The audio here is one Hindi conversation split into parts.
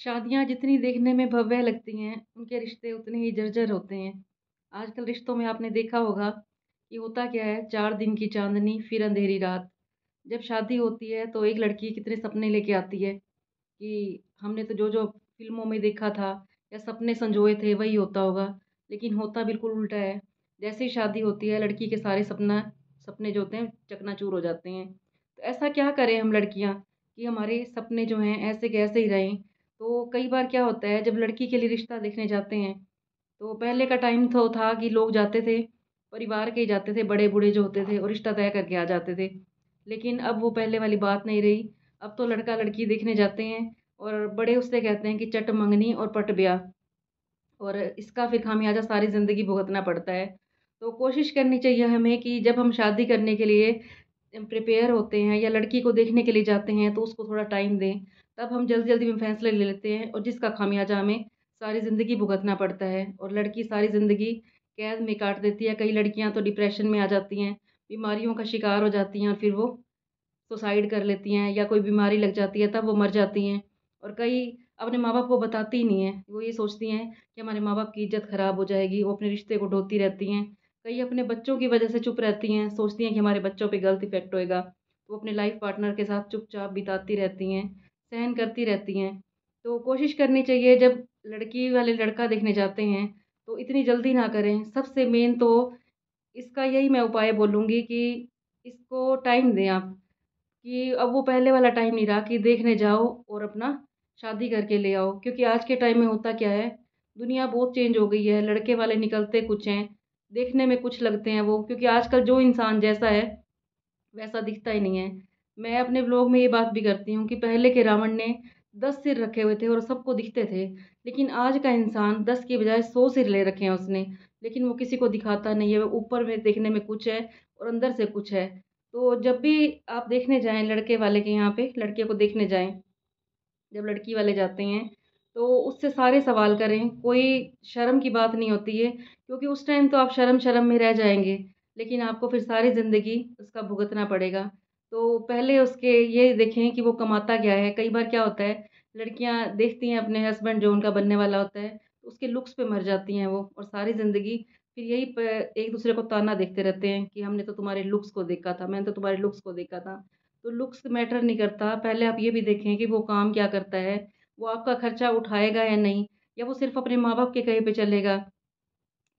शादियाँ जितनी देखने में भव्य लगती हैं, उनके रिश्ते उतने ही जर्जर होते हैं। आजकल रिश्तों में आपने देखा होगा कि होता क्या है, 4 दिन की चाँदनी फिर अंधेरी रात। जब शादी होती है तो एक लड़की कितने सपने लेके आती है कि हमने तो जो-जो फ़िल्मों में देखा था या सपने संजोए थे वही होता होगा, लेकिन होता बिल्कुल उल्टा है। जैसे ही शादी होती है लड़की के सारे सपने जो होते हैं चकनाचूर हो जाते हैं। तो ऐसा क्या करें हम लड़कियाँ कि हमारे सपने जो हैं ऐसे के ऐसे ही रहें। तो कई बार क्या होता है जब लड़की के लिए रिश्ता देखने जाते हैं, तो पहले का टाइम तो था कि लोग जाते थे, परिवार के ही जाते थे, बड़े-बूढ़े जो होते थे और रिश्ता तय करके आ जाते थे। लेकिन अब वो पहले वाली बात नहीं रही। अब तो लड़का-लड़की देखने जाते हैं और बड़े उससे कहते हैं कि चट मंगनी और पट ब्याह, और इसका फिर खामियाज़ा सारी ज़िंदगी भुगतना पड़ता है। तो कोशिश करनी चाहिए हमें कि जब हम शादी करने के लिए प्रिपेयर होते हैं या लड़की को देखने के लिए जाते हैं तो उसको थोड़ा टाइम दें। तब हम जल्दी-जल्दी में फ़ैसले ले लेते हैं और जिसका खामियाज़ा हमें सारी ज़िंदगी भुगतना पड़ता है और लड़की सारी ज़िंदगी कैद में काट देती है। कई लड़कियाँ तो डिप्रेशन में आ जाती हैं, बीमारियों का शिकार हो जाती हैं और फिर वो सुसाइड कर लेती हैं या कोई बीमारी लग जाती है तब वो मर जाती हैं। और कई अपने माँ-बाप को बताती ही नहीं हैं। वो ये सोचती हैं कि हमारे माँ-बाप की इज़्ज़त ख़राब हो जाएगी, वो अपने रिश्ते को ढोती रहती हैं। कई अपने बच्चों की वजह से चुप रहती हैं, सोचती हैं कि हमारे बच्चों पे गलत इफ़ेक्ट होएगा। वो अपने लाइफ़ पार्टनर के साथ चुपचाप बिताती रहती हैं, सहन करती रहती हैं। तो कोशिश करनी चाहिए जब लड़की वाले लड़का देखने जाते हैं, तो इतनी जल्दी ना करें। सबसे मेन तो इसका यही मैं उपाय बोलूँगी कि इसको टाइम दें आप। कि अब वो पहले वाला टाइम नहीं रहा कि देखने जाओ और अपना शादी करके ले आओ। क्योंकि आज के टाइम में होता क्या है, दुनिया बहुत चेंज हो गई है। लड़के वाले निकलते कुछ हैं, देखने में कुछ लगते हैं वो। क्योंकि आजकल जो इंसान जैसा है, वैसा दिखता ही नहीं है। मैं अपने व्लॉग में ये बात भी करती हूँ कि पहले के रावण ने 10 सिर रखे हुए थे और सबको दिखते थे। लेकिन आज का इंसान 10 की बजाय 100 सिर ले रखे हैं उसने, लेकिन वो किसी को दिखाता नहीं है। वो ऊपर में देखने में कुछ है और अंदर से कुछ है। तो जब भी आप देखने जाएँ लड़के वाले के यहाँ पे, लड़के को देखने जाएँ, जब लड़की वाले जाते हैं, तो उससे सारे सवाल करें, कोई शर्म की बात नहीं होती है, क्योंकि उस टाइम तो आप शर्म-शर्म में रह जाएँगे, लेकिन आपको फिर सारी ज़िंदगी उसका भुगतना पड़ेगा। तो पहले उसके ये देखें कि वो कमाता क्या है। कई बार क्या होता है, लड़कियाँ देखती हैं अपने हस्बैंड जो उनका बनने वाला होता है, तो उसके लुक्स पे मर जाती हैं वो और सारी ज़िंदगी फिर यही प एक-दूसरे को ताना देखते रहते हैं कि हमने तो तुम्हारे लुक्स को देखा था, मैंने तो तुम्हारे लुक्स को देखा था। तो लुक्स मैटर नहीं करता, पहले आप ये भी देखें कि वो काम क्या करता है, वो आपका खर्चा उठाएगा या नहीं, या वो सिर्फ़ अपने माँ-बाप के कहे पे चलेगा।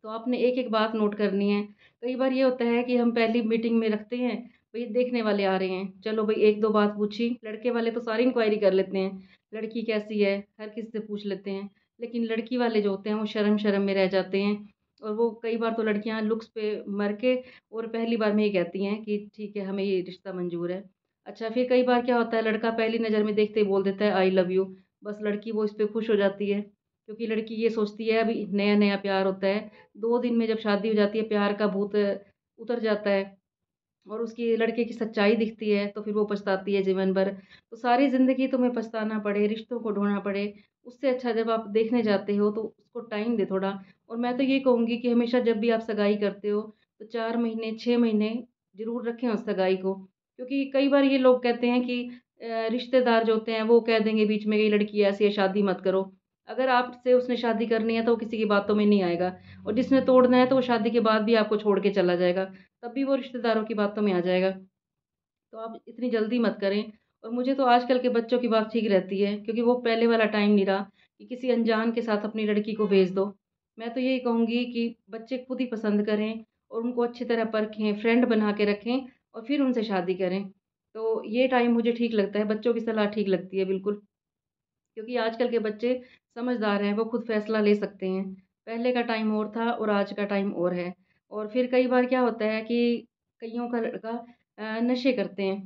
तो आपने एक-एक बात नोट करनी है। कई बार ये होता है कि हम पहली मीटिंग में रखते हैं, भई देखने वाले आ रहे हैं, चलो भई 1-2 बात पूछी, लड़के वाले तो सारी इंक्वायरी कर लेते हैं, लड़की कैसी है, हर किसी से पूछ लेते हैं। लेकिन लड़की वाले जो होते हैं वो शर्म-शर्म में रह जाते हैं और वो कई बार तो लड़कियाँ लुक्स पे मर के और पहली बार में ही कहती हैं कि ठीक है, हमें ये रिश्ता मंज़ूर है। अच्छा, फिर कई बार क्या होता है, लड़का पहली नज़र में देखते ही बोल देता है आई लव यू, बस लड़की वो इस पे खुश हो जाती है, क्योंकि लड़की ये सोचती है अभी नया-नया प्यार होता है। 2 दिन में जब शादी हो जाती है, प्यार का भूत उतर जाता है और उसकी लड़के की सच्चाई दिखती है, तो फिर वो पछताती है जीवन भर। तो सारी ज़िंदगी तुम्हें पछताना पड़े, रिश्तों को ढूँढना पड़े, उससे अच्छा जब आप देखने जाते हो, तो उसको टाइम दें थोड़ा। और मैं तो ये कहूँगी कि हमेशा जब भी आप सगाई करते हो, तो 4 महीने, 6 महीने ज़रूर रखें उस सगाई को। क्योंकि कई बार ये लोग कहते हैं कि रिश्तेदार जो होते हैं, वो कह देंगे बीच में, "ये लड़की ऐसी है, शादी मत करो।" अगर आपसे उसने शादी करनी है, तो वो किसी की बातों में नहीं आएगा, और जिसने तोड़ना है, तो वो शादी के बाद भी आपको छोड़ के चला जाएगा। तब भी वो रिश्तेदारों की बातों में आ जाएगा। तो आप इतनी जल्दी मत करें। और मुझे तो आजकल के बच्चों की बात ठीक रहती है, क्योंकि वो पहले वाला टाइम नहीं रहा कि किसी अनजान के साथ अपनी लड़की को भेज दो। मैं तो यही कहूँगी कि बच्चे खुद ही पसंद करें और उनको अच्छी तरह परखें, फ्रेंड बना के रखें और फिर उनसे शादी करें। तो ये टाइम मुझे ठीक लगता है, बच्चों की सलाह ठीक लगती है बिल्कुल। क्योंकि आजकल के बच्चे समझदार हैं, वो खुद फ़ैसला ले सकते हैं। पहले का टाइम और था और आज का टाइम और है। और फिर कई बार क्या होता है कि कइयों का लड़का नशे करते हैं,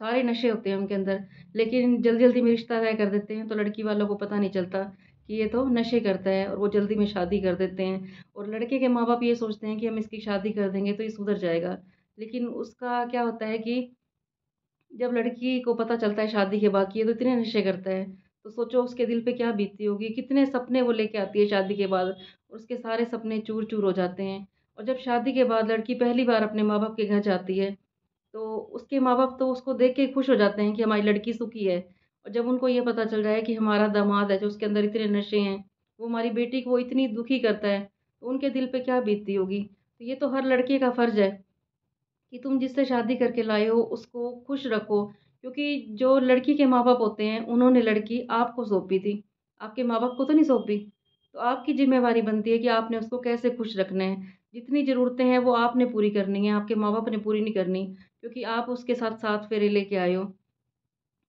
सारे नशे होते हैं उनके अंदर, लेकिन जल्दी-जल्दी में रिश्ता तय कर देते हैं, तो लड़की वालों को पता नहीं चलता कि ये तो नशे करता है, और वो जल्दी में शादी कर देते हैं। और लड़के के माँ-बाप ये सोचते हैं कि हम इसकी शादी कर देंगे तो ये सुधर जाएगा। लेकिन उसका क्या होता है कि जब लड़की को पता चलता है शादी के बाद कि ये तो इतने नशे करता है, तो सोचो उसके दिल पे क्या बीतती होगी, कितने सपने वो लेके आती है शादी के बाद, और उसके सारे सपने चूर-चूर हो जाते हैं। और जब शादी के बाद लड़की पहली बार अपने माँ-बाप के घर जाती है, तो उसके माँ-बाप तो उसको देख के खुश हो जाते हैं कि हमारी लड़की सुखी है। और जब उनको ये पता चल जाए कि हमारा दामाद है जो उसके अंदर इतने नशे हैं, वो हमारी बेटी को इतनी दुखी करता है, तो उनके दिल पे क्या बीतती होगी। तो ये तो हर लड़के का फ़र्ज़ है कि तुम जिससे शादी करके लाए हो उसको खुश रखो, क्योंकि जो लड़की के माँ-बाप होते हैं उन्होंने लड़की आपको सौंपी थी, आपके माँ-बाप को तो नहीं सौंपी। तो आपकी ज़िम्मेवारी बनती है कि आपने उसको कैसे खुश रखना है। जितनी ज़रूरतें हैं वो आपने पूरी करनी है, आपके माँ-बाप ने पूरी नहीं करनी, क्योंकि आप उसके साथ 7 फेरे लेके आए हो।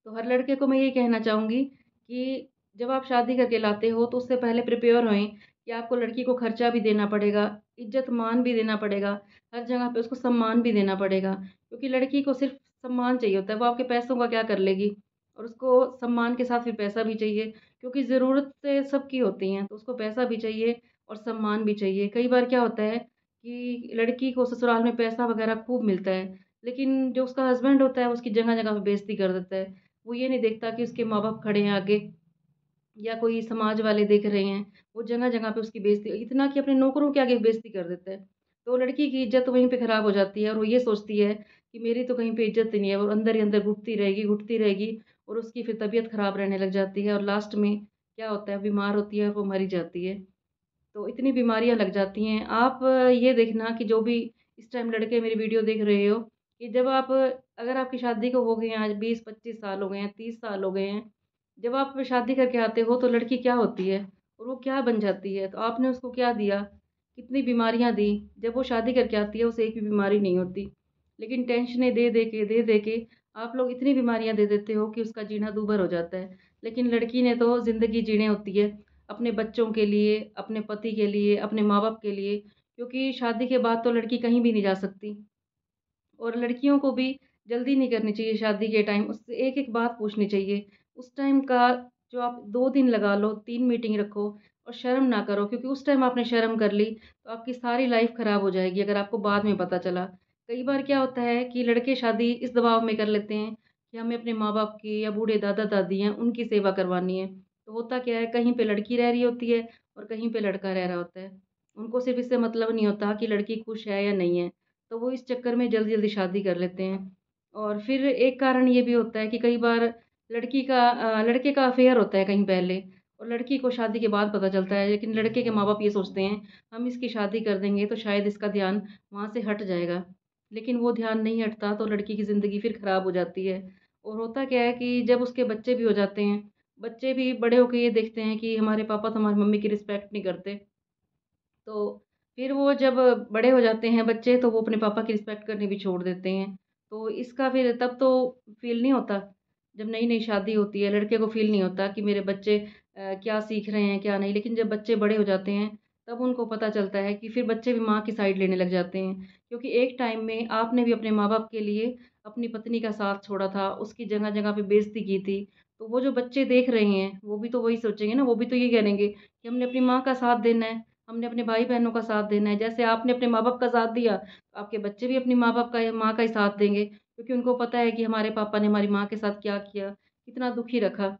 तो हर लड़के को मैं यही कहना चाहूँगी कि जब आप शादी करके लाते हो तो उससे पहले प्रिपेयर होएँ कि आपको लड़की को खर्चा भी देना पड़ेगा, इज़्ज़त-मान भी देना पड़ेगा, हर जगह पे उसको सम्मान भी देना पड़ेगा। क्योंकि लड़की को सिर्फ़ सम्मान चाहिए होता है, वो आपके पैसों का क्या कर लेगी? और उसको सम्मान के साथ फिर पैसा भी चाहिए, क्योंकि ज़रूरतें सबकी होती हैं, तो उसको पैसा भी चाहिए और सम्मान भी चाहिए। कई बार क्या होता है कि लड़की को ससुराल में पैसा वग़ैरह खूब मिलता है, लेकिन जो उसका हस्बैंड होता है, वो उसकी जगह-जगह पे बेइज़्ज़ती कर देता है। वो ये नहीं देखता कि उसके माँ-बाप खड़े हैं आगे या कोई समाज वाले देख रहे हैं। वो जगह-जगह पे उसकी बेइज़्ज़ती इतना कि अपने नौकरों के आगे बेइज़्ज़ती कर देता है। तो लड़की की इज़्ज़त वहीं पे खराब हो जाती है और वो ये सोचती है कि मेरी तो कहीं पे इज़्ज़त ही नहीं है, और अंदर ही अंदर घुटती रहेगी और उसकी फिर तबीयत खराब रहने लग जाती है और लास्ट में क्या होता है, बीमार होती है और वो मर ही जाती है। तो इतनी बीमारियाँ लग जाती हैं। आप ये देखना कि जो भी इस टाइम लड़के मेरी वीडियो देख रहे हो, कि जब आप अगर आपकी शादी को हो गए हैं आज 20-25 साल हो गए हैं, 30 साल हो गए हैं, जब आप शादी करके आते हो तो लड़की क्या होती है और वो क्या बन जाती है? तो आपने उसको क्या दिया? कितनी बीमारियाँ दी? जब वो शादी करके आती है उसे एक भी बीमारी नहीं होती। लेकिन टेंशनें दे के आप लोग इतनी बीमारियाँ दे देते हो कि उसका जीना दूभर हो जाता है। लेकिन लड़की ने तो ज़िंदगी जीनी होती है अपने बच्चों के लिए, अपने पति के लिए, अपने माँ-बाप के लिए, क्योंकि शादी के बाद तो लड़की कहीं भी नहीं जा सकती। और लड़कियों को भी जल्दी नहीं करनी चाहिए शादी के टाइम, उससे एक-एक बात पूछनी चाहिए। उस टाइम का जो आप 2 दिन लगा लो, 3 मीटिंग रखो और शर्म ना करो, क्योंकि उस टाइम आपने शर्म कर ली, तो आपकी सारी लाइफ़ ख़राब हो जाएगी अगर आपको बाद में पता चला। कई बार क्या होता है कि लड़के शादी इस दबाव में कर लेते हैं कि हमें अपने माँ-बाप की या बूढ़े दादा-दादी हैं, उनकी सेवा करवानी है। तो होता क्या है, कहीं पे लड़की रह रही होती है और कहीं पे लड़का रह रहा होता है। उनको सिर्फ़ इससे मतलब नहीं होता कि लड़की खुश है या नहीं है। तो वो इस चक्कर में जल्दी-जल्दी शादी कर लेते हैं। और फिर एक कारण ये भी होता है कि कई बार लड़के का अफ़ेयर होता है कहीं पहले और लड़की को शादी के बाद पता चलता है, लेकिन लड़के के माँ-बाप ये सोचते हैं, हम इसकी शादी कर देंगे तो शायद इसका ध्यान वहाँ से हट जाएगा। लेकिन वो ध्यान नहीं हटता तो लड़की की ज़िंदगी फिर ख़राब हो जाती है। और होता क्या है कि जब उसके बच्चे भी हो जाते हैं, बच्चे भी बड़े होके ये देखते हैं कि हमारे पापा तो हमारी मम्मी की रिस्पेक्ट नहीं करते। तो फिर वो जब बड़े हो जाते हैं बच्चे तो वो अपने पापा की रिस्पेक्ट करनी भी छोड़ देते हैं। तो इसका फिर तब तो फ़ील नहीं होता, जब नई-नई शादी होती है लड़के को फ़ील नहीं होता कि मेरे बच्चे क्या सीख रहे हैं, क्या नहीं। लेकिन जब बच्चे बड़े हो जाते हैं तब उनको पता चलता है कि फिर बच्चे भी माँ की साइड लेने लग जाते हैं। क्योंकि एक टाइम में आपने भी अपने माँ-बाप के लिए अपनी पत्नी का साथ छोड़ा था, उसकी जगह-जगह पे बेइज़्ज़ती की थी। तो वो जो बच्चे देख रहे हैं, वो भी तो वही सोचेंगे ना, वो भी तो ये करेंगे कि हमने अपनी माँ का साथ देना है। हमने अपने भाई-बहनों का साथ देना है। जैसे आपने अपने माँ-बाप का साथ दिया, तो आपके बच्चे भी अपनी माँ-बाप का या माँ का ही साथ देंगे, क्योंकि उनको पता है कि हमारे पापा ने हमारी माँ के साथ क्या किया, कितना दुखी रखा।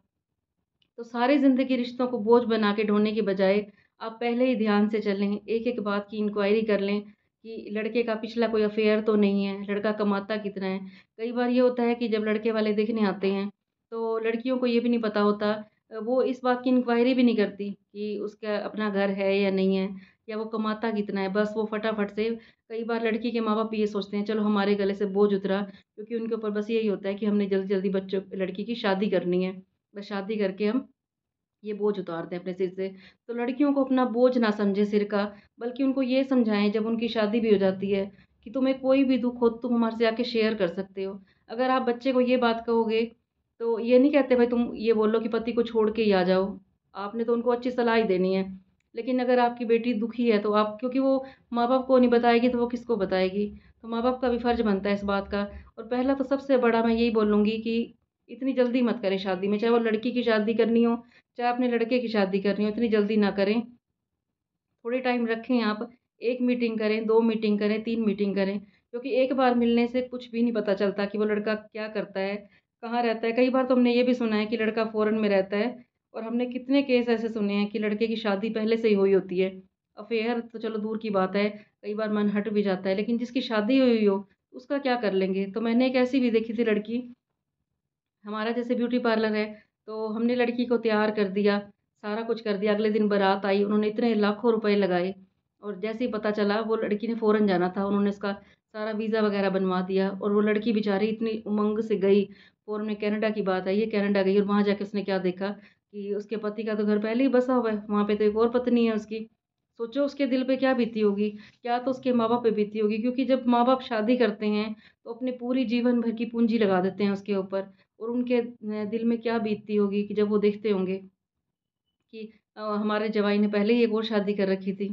तो सारी ज़िंदगी रिश्तों को बोझ बना के ढोने की बजाय आप पहले ही ध्यान से चलें, एक-एक बात की इंक्वायरी कर लें कि लड़के का पिछला कोई अफ़ेयर तो नहीं है, लड़का कमाता कितना है। कई बार ये होता है कि जब लड़के वाले देखने आते हैं, तो लड़कियों को ये भी नहीं पता होता, वो इस बात की इंक्वायरी भी नहीं करती कि उसका अपना घर है या नहीं है, या वो कमाता कितना है। बस वो फटाफट से, कई बार लड़की के माँ-बाप भी ये सोचते हैं, चलो हमारे गले से बोझ उतरा, क्योंकि उनके ऊपर बस यही होता है कि हमने जल्दी-जल्दी बच्चों लड़की की शादी करनी है। बस शादी करके हम ये बोझ उतारते हैं अपने सिर से। तो लड़कियों को अपना बोझ ना समझें सिर का, बल्कि उनको ये समझाएँ जब उनकी शादी भी हो जाती है कि तुम्हें कोई भी दुःख हो तुम हमारे से आके शेयर कर सकते हो। अगर आप बच्चे को ये बात कहोगे, तो ये नहीं कहते भाई तुम ये बोलो कि पति को छोड़ के ही आ जाओ। आपने तो उनको अच्छी सलाह ही देनी है। लेकिन अगर आपकी बेटी दुखी है तो आप, क्योंकि वो माँ-बाप को नहीं बताएगी तो वो किसको बताएगी? तो माँ-बाप का भी फ़र्ज़ बनता है इस बात का। और पहला तो सबसे बड़ा मैं यही बोलूँगी कि इतनी जल्दी मत करें शादी में, चाहे वो लड़की की शादी करनी हो, चाहे अपने लड़के की शादी करनी हो, इतनी जल्दी ना करें। थोड़ी टाइम रखें आप, 1 मीटिंग करें, 2 मीटिंग करें, 3 मीटिंग करें, क्योंकि एक बार मिलने से कुछ भी नहीं पता चलता कि वो लड़का क्या करता है, कहाँ रहता है। कई बार तो हमने ये भी सुना है कि लड़का फ़ॉरेन में रहता है, और हमने कितने केस ऐसे सुने हैं कि लड़के की शादी पहले से ही हुई होती है। अफ़ेयर तो चलो दूर की बात है, कई बार मन हट भी जाता है, लेकिन जिसकी शादी हुई हो, उसका क्या कर लेंगे? तो मैंने एक ऐसी भी देखी थी लड़की, हमारा जैसे ब्यूटी पार्लर है, तो हमने लड़की को तैयार कर दिया, सारा कुछ कर दिया। अगले दिन बारात आई, उन्होंने इतने लाखों रुपए लगाए और जैसे ही पता चला वो लड़की ने फ़ौरन जाना था, उन्होंने उसका सारा वीज़ा वगैरह बनवा दिया और वो लड़की बेचारी इतनी उमंग से गई। फ़ौरन में कनाडा की बात आई है, कनाडा गई और वहाँ जाके उसने क्या देखा कि उसके पति का तो घर पहले ही बसा हुआ है, वहाँ पे तो एक और पत्नी है उसकी। सोचो उसके दिल पे क्या बीती होगी, क्या तो उसके माँ-बाप पे बीती होगी, क्योंकि जब माँ-बाप शादी करते हैं, तो अपने पूरी जीवन भर की पूँजी लगा देते हैं उसके ऊपर। और उनके दिल में क्या बीतती होगी कि जब वो देखते होंगे कि हमारे जवाई ने पहले ही एक और शादी कर रखी थी।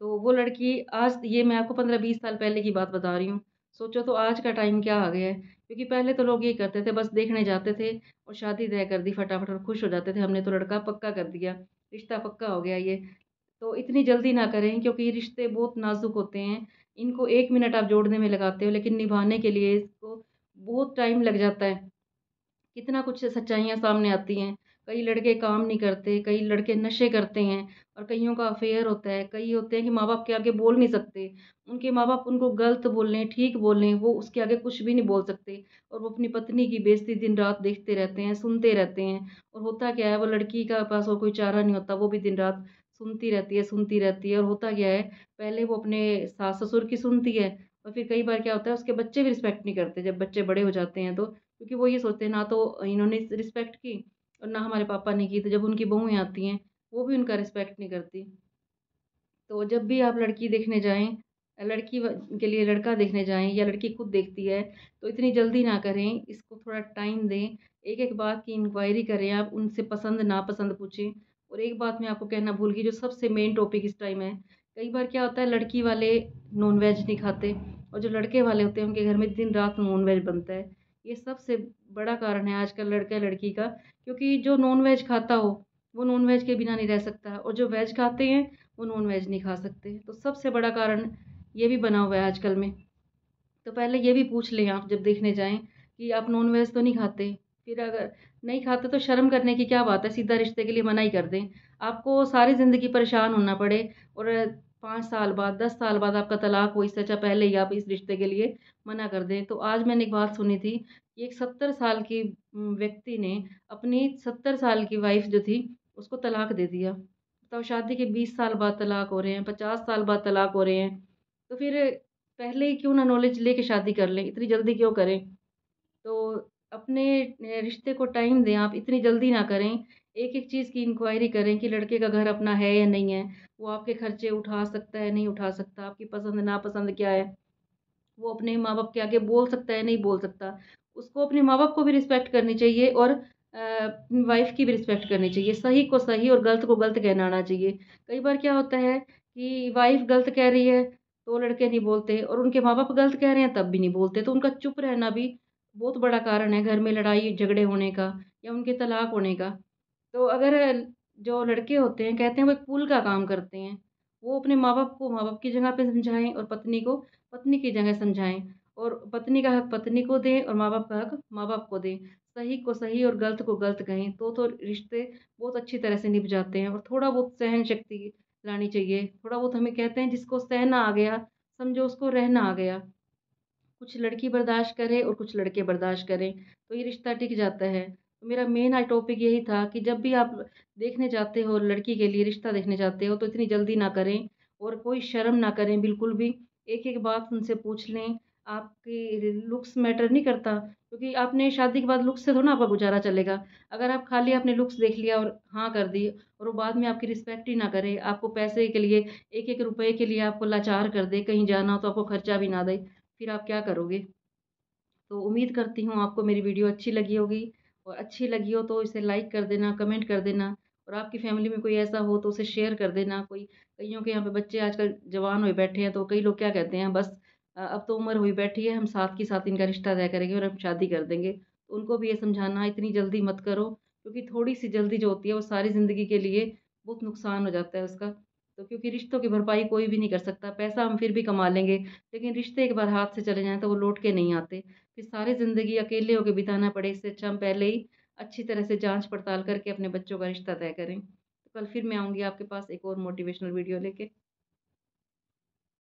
तो वो लड़की आज, ये मैं आपको 15-20 साल पहले की बात बता रही हूँ। सोचो तो आज का टाइम क्या आ गया है। क्योंकि पहले तो लोग ये करते थे, बस देखने जाते थे और शादी तय कर दी फटाफट और खुश हो जाते थे, हमने तो लड़का पक्का कर दिया, रिश्ता पक्का हो गया ये। तो इतनी जल्दी ना करें, क्योंकि ये रिश्ते बहुत नाज़ुक होते हैं। इनको 1 मिनट आप जोड़ने में लगाते हो, लेकिन निभाने के लिए इसको बहुत टाइम लग जाता है। कितना कुछ सच्चाइयाँ सामने आती हैं। कई लड़के काम नहीं करते, कई लड़के नशे करते हैं और कइयों का अफ़ेयर होता है। कई होते हैं कि माँ-बाप के आगे बोल नहीं सकते। उनके माँ-बाप उनको गलत बोलें, ठीक बोलें, वो उसके आगे कुछ भी नहीं बोल सकते और वो अपनी पत्नी की बेइज़्ज़ती दिन-रात देखते रहते हैं, सुनते रहते हैं। और होता क्या है, वो लड़की का पास और कोई चारा नहीं होता, वो भी दिन-रात सुनती रहती है और होता क्या है, पहले वो अपने सास-ससुर की सुनती है और फिर कई बार क्या होता है, उसके बच्चे भी रिस्पेक्ट नहीं करते जब बच्चे बड़े हो जाते हैं तो। क्योंकि वो ये सोचते हैं ना तो इन्होंने रिस्पेक्ट की और ना हमारे पापा ने की, तो जब उनकी बहुएँ आती हैं, वो भी उनका रिस्पेक्ट नहीं करती। तो जब भी आप लड़की देखने जाएँ, लड़की के लिए लड़का देखने जाएँ या लड़की खुद देखती है, तो इतनी जल्दी ना करें, इसको थोड़ा टाइम दें। एक-एक बात की इंक्वायरी करें आप, उनसे पसंद-नापसंद पूछें। और एक बात मैं आपको कहना भूल गई, जो सबसे मेन टॉपिक इस टाइम है, कई बार क्या होता है, लड़की वाले नॉन-वेज नहीं खाते और जो लड़के वाले होते हैं, उनके घर में दिन-रात नॉन-वेज बनता है। ये सबसे बड़ा कारण है आजकल लड़का-लड़की का, क्योंकि जो नॉन-वेज खाता हो, वो नॉन-वेज के बिना नहीं रह सकता और जो वेज खाते हैं, वो नॉन वेज नहीं खा सकते। तो सबसे बड़ा कारण ये भी बना हुआ है आजकल में। तो पहले ये भी पूछ लें आप जब देखने जाएँ कि आप नॉन वेज तो नहीं खाते? फिर अगर नहीं खाते तो शर्म करने की क्या बात है, सीधा रिश्ते के लिए मना ही कर दें। आपको सारी ज़िंदगी परेशान होना पड़े और 5 साल बाद, 10 साल बाद आपका तलाक हो, इससे अच्छा पहले ही आप इस रिश्ते के लिए मना कर दें। तो आज मैंने एक बात सुनी थी कि एक 70 साल की व्यक्ति ने अपनी 70 साल की वाइफ़ जो थी, उसको तलाक दे दिया। बताओ, शादी के 20 साल बाद तलाक हो रहे हैं, 50 साल बाद तलाक हो रहे हैं। तो फिर पहले ही क्यों ना नॉलेज लेके शादी कर लें, इतनी जल्दी क्यों करें? तो अपने रिश्ते को टाइम दें आप, इतनी जल्दी ना करें। एक-एक चीज़ की इंक्वायरी करें कि लड़के का घर अपना है या नहीं है, वो आपके खर्चे उठा सकता है, नहीं उठा सकता, आपकी पसंद-नापसंद क्या है, वो अपने माँ-बाप के आगे बोल सकता है, नहीं बोल सकता। उसको अपने माँ-बाप को भी रिस्पेक्ट करनी चाहिए और वाइफ़ की भी रिस्पेक्ट करनी चाहिए। सही को सही और गलत को गलत कहना आना चाहिए। कई बार क्या होता है कि वाइफ़ गलत कह रही है, तो लड़के नहीं बोलते और उनके माँ-बाप गलत कह रहे हैं, तब भी नहीं बोलते। तो उनका चुप रहना भी बहुत बड़ा कारण है घर में लड़ाई-झगड़े होने का या उनके तलाक होने का। तो अगर जो लड़के होते हैं, कहते हैं वो एक पुल का काम करते हैं। वो अपने माँ-बाप को माँ-बाप की जगह पे समझाएँ और पत्नी को पत्नी की जगह समझाएँ और पत्नी का हक पत्नी को दें और माँ-बाप का हक माँ-बाप को दें। सही को सही और गलत को गलत कहें, तो रिश्ते बहुत अच्छी तरह से निभ जाते हैं और थोड़ा बहुत सहन शक्ति लानी चाहिए। थोड़ा बहुत हमें कहते हैं जिसको सहना आ गया, समझो उसको रहना आ गया। कुछ लड़की बर्दाश्त करे और कुछ लड़के बर्दाश्त करें, तो ये रिश्ता टिक जाता है। तो मेरा मेन आज टॉपिक यही था कि जब भी आप देखने जाते हो, लड़की के लिए रिश्ता देखने जाते हो, तो इतनी जल्दी ना करें और कोई शर्म ना करें बिल्कुल भी। एक-एक बात उनसे पूछ लें, आपकी लुक्स मैटर नहीं करता, क्योंकि आपने शादी के बाद लुक्स से थोड़ा ना आपका गुज़ारा चलेगा। अगर आप खाली आपने लुक्स देख लिया और हाँ कर दी और वो बाद में आपकी रिस्पेक्ट ही ना करे, आपको पैसे के लिए, एक-एक रुपए के लिए आपको लाचार कर दे, कहीं जाना हो तो आपको खर्चा भी ना दे, फिर आप क्या करोगे? तो उम्मीद करती हूँ आपको मेरी वीडियो अच्छी लगी होगी और अच्छी लगी हो तो इसे लाइक कर देना, कमेंट कर देना और आपकी फैमिली में कोई ऐसा हो तो उसे शेयर कर देना। कोई कइयों के यहाँ पे बच्चे आजकल जवान हुए बैठे हैं, तो कई लोग क्या कहते हैं, बस अब तो उम्र हुई बैठी है, हम साथ के साथ इनका रिश्ता तय करेंगे और हम शादी कर देंगे। तो उनको भी ये समझाना, इतनी जल्दी मत करो, क्योंकि थोड़ी-सी जल्दी जो होती है वो सारी ज़िंदगी के लिए बहुत नुकसान हो जाता है उसका। तो क्योंकि रिश्तों की भरपाई कोई भी नहीं कर सकता, पैसा हम फिर भी कमा लेंगे, लेकिन रिश्ते एक बार हाथ से चले जाएँ तो वो लौट के नहीं आते। फिर सारी ज़िंदगी अकेले होके बिताना पड़े, इससे अच्छा हम पहले ही अच्छी तरह से जाँच-पड़ताल करके अपने बच्चों का रिश्ता तय करें। तो कल फिर मैं आऊँगी आपके पास एक और मोटिवेशनल वीडियो लेके।